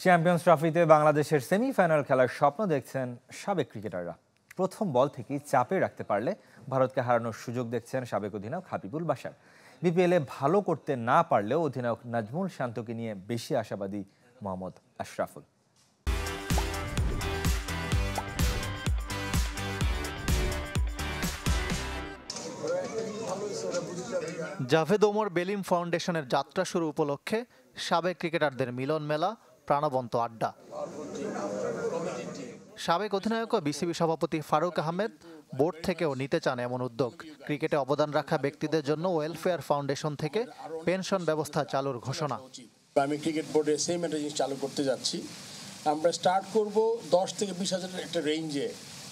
Champions ট্রফিতে বাংলাদেশের semifinal খেলার স্বপ্ন দেখছেন সাবেক ক্রিকেটাররা। প্রথম বল থেকেই চাপে রাখতে পারলে ভারতকে হারানোর সুযোগ দেখছেন সাবেক অধিনায়ক হাবিবুল বাশার। বিপিএলে ভালো করতে না পারলেও অধিনায়ক নাজমুল শান্তকে নিয়ে বেশি আশাবাদী মোহাম্মদ আশরাফুল। জাভেদ ওমর বেলিম ফাউন্ডেশনের যাত্রা শুরু উপলক্ষে সাবেক ক্রিকেটারদের মিলন মেলা, প্রাণবন্ত আড্ডা। সাবেক অধিনায়ক ও বিসিবি সভাপতি ফারুক আহমেদ বোর্ড থেকেও নিতে চান এমন উদ্যোগ। ক্রিকেটে অবদান রাখা ব্যক্তিদের জন্য ওয়েলফেয়ার ফাউন্ডেশন থেকে পেনশন ব্যবস্থা চালুর ঘোষণা। আমি ক্রিকেট বোর্ডে সেম একটা জিনিস চালু করতে যাচ্ছি। আমরা স্টার্ট করব 10 থেকে 20 হাজারের একটা রেঞ্জে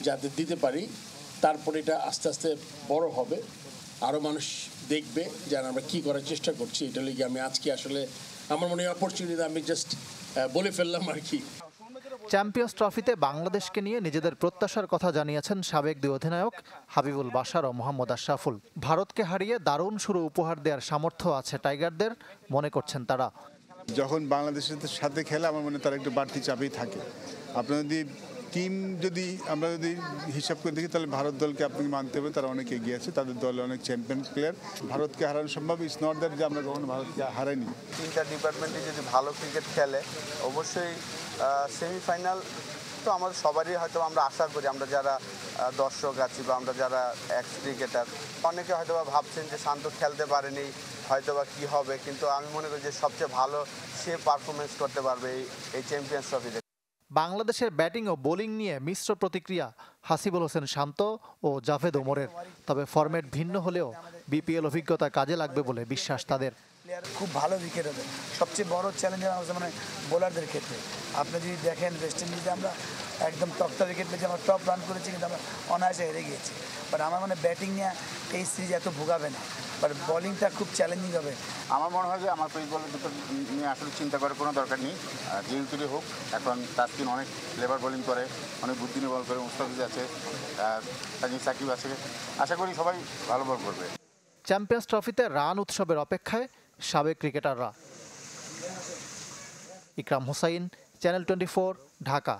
যাতে দিতে পারি, তারপরে এটা আস্তে আস্তে বড় হবে, আরও মানুষ দেখবে যেন আমরা কী করার চেষ্টা করছি। এটা লিগে আমি আজকে আসলে আমার মনে হয় অপরচুনিটি আমি জাস্ট বলে ফেললাম আর কি। চ্যাম্পিয়ন্স ট্রফিতে বাংলাদেশকে নিয়ে নিজেদের প্রত্যাশার কথা জানিয়েছেন সাবেক দুই অধিনায়ক হাবিবুল বাশার ও মোহাম্মদ আশরাফুল। ভারতকে হারিয়ে দারুণ শুরু উপহার দেওয়ার সামর্থ্য আছে টাইগারদের, মনে করছেন তারা। যখন বাংলাদেশের সাথে খেলে আমার মনে তারা একটু বাড়তি চাপেই থাকে। আপনার আমরা যদি হিসাব করে দেখি তাহলে ভারত দলকে আপনাকে মানতে হবে তারা অনেক এগিয়ে আছে, তাদের দলে অনেক চ্যাম্পিয়ন প্লেয়ার। ভারতকে হারানো সম্ভব, ইটস নট দ্যাট যে আমরা কখনো ভারতকে হারাইনি। তিনটা ডিপার্টমেন্টে যদি ভালো ক্রিকেট খেলে অবশ্যই সেমিফাইনাল তো আমাদের সবারই হয়তো আমরা আশা করি। আমরা যারা দর্শক আছি বা আমরা যারা এক্স ক্রিকেটার, অনেকে হয়তো ভাবছেন যে শান্ত খেলতে পারেনি, হয়তো বা কী হবে, কিন্তু আমি মনে করি যে সবচেয়ে ভালো সে পারফরমেন্স করতে পারবে এই চ্যাম্পিয়ন্স ট্রফিতে। বাংলাদেশের ব্যাটিং ও বোলিং নিয়ে মিশ্র প্রতিক্রিয়া হাসিবুল হোসেন শান্ত ও জাভেদ ওমরের। তবে ফরম্যাট ভিন্ন হলেও বিপিএল অভিজ্ঞতা কাজে লাগবে বলে বিশ্বাস তাদের। খুব ভালো উইকেট হবে। সবচেয়ে বড় চ্যালেঞ্জার আমাদের মানে বোলারদের ক্ষেত্রে আপনি যদি দেখেন ওয়েস্ট ইন্ডিজে আমরা একদম টপটা উইকেট পেয়েছি, আমরা টপ রান করেছি, কিন্তু আমরা অনায়াসে হেরে গিয়েছি। বাট আমার মানে ব্যাটিং নিয়ে এই সিরিজ এত ভোগাবে না, বাট বোলিংটা খুব চ্যালেঞ্জিং হবে। আমার মনে হয় যে আমার পেস বলের দুটো নিয়ে আসলে চিন্তা করার কোনো দরকার নেই। যেহেতু হোক, এখন তাসকিন অনেক লেবার বোলিং করে, অনেক বুদ্ধি নিয়ে বল করে, মুস্তাফিজ আছে, সাকিব আছে, আশা করি সবাই ভালো বল করবে। চ্যাম্পিয়ন্স ট্রফিতে রান উৎসবের অপেক্ষায় সাবেক ক্রিকেটাররা। ইকরাম হোসাইন, চ্যানেল 24, ঢাকা।